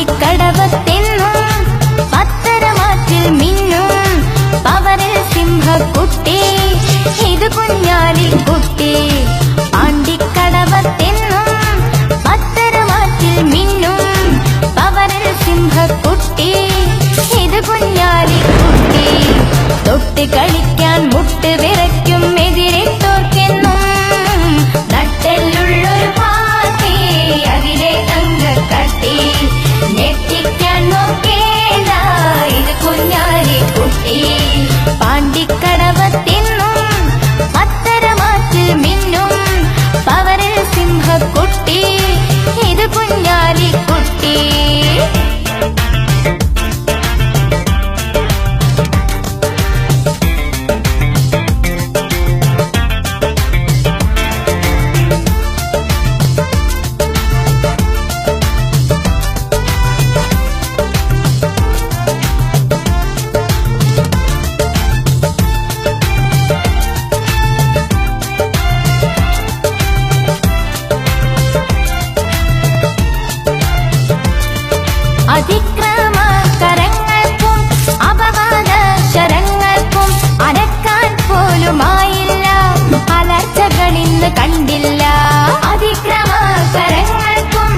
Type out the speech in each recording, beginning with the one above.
പാണ്ടിക്കടവത്തെന്നും പത്തരമാറ്റിൽ മിന്നും പവറിൽ സിംഹക്കുട്ടി ഇത് കുഞ്ഞാലിക്കുട്ടി. പാണ്ടിക്കടവത്തെന്നും പത്തരമാറ്റിൽ മിന്നും പവറിൽ സിംഹക്കുട്ടി ഇത് കുഞ്ഞാലിക്കുട്ടി. തൊട്ട് കളിക്കാൻ മുട്ട് വിറയ്ക്കും എതിരിട്ടോർക്കെന്നും നട്ടെല്ലുള്ളൊരു പാത്തി അതിലെ തങ്കക്കട്ടി. ഞെട്ടിക്കാൻ നോക്കേണ്ട ഇത് കുഞ്ഞാലിക്കുട്ടി. പാണ്ടിക്കടവത്തെന്നും പത്തരമാറ്റിൽ മിന്നും പവറിൽ സിംഹക്കുട്ടി ഇത് കുഞ്ഞാലിക്കുട്ടി. അതിക്രമകരങ്ങൾക്കും അപവാദ ശരങ്ങൾക്കും അനക്കാൻ പോലുമായില്ല, അലർച്ചകളിന്ന് കണ്ടില്ല. അതിക്രമകരങ്ങൾക്കും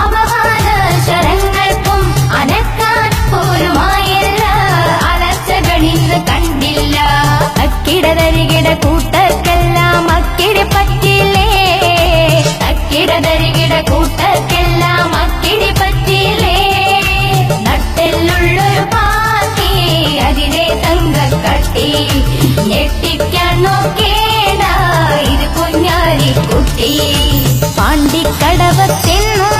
അപവാദ ശരങ്ങൾക്കും അനക്കാൻ പോലുമായില്ല, അലർച്ചകളിന്ന് കണ്ടില്ല. അക്കിടതരികിട കൂട്ടർക്കെല്ലാം അക്കിടി പറ്റില്ലേ, അക്കിടതരികിട കൂട്ടർക്കെല്ലാം അക്കിടി പറ്റില്ലേ. നട്ടെല്ലുള്ളൊരു പാത്തി അതിലെ തങ്കക്കട്ടി. ഞെട്ടിക്കാൻ നോക്കേണ്ട ഇത് കുഞ്ഞാലിക്കുട്ടി. പാണ്ടിക്കടവത്തെന്നും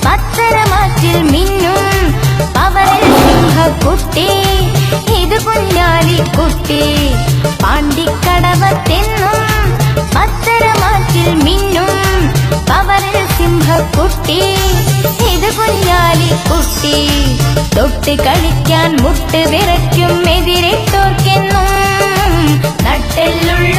പത്തരമാറ്റിൽ മിന്നും പവറിൽ സിംഹക്കുട്ടി ഇത് കുഞ്ഞാലിക്കുട്ടി. പാണ്ടിക്കടവത്തെന്നും പത്തരമാറ്റിൽ മിന്നും പവറിൽ സിംഹക്കുട്ടി ഇത് കുഞ്ഞാലിക്കുട്ടി. തൊട്ട് കളിക്കാൻ മുട്ട് വിറയ്ക്കും എതിരിട്ടോർക്കെന്നും നട്ടെല്ലുള്ള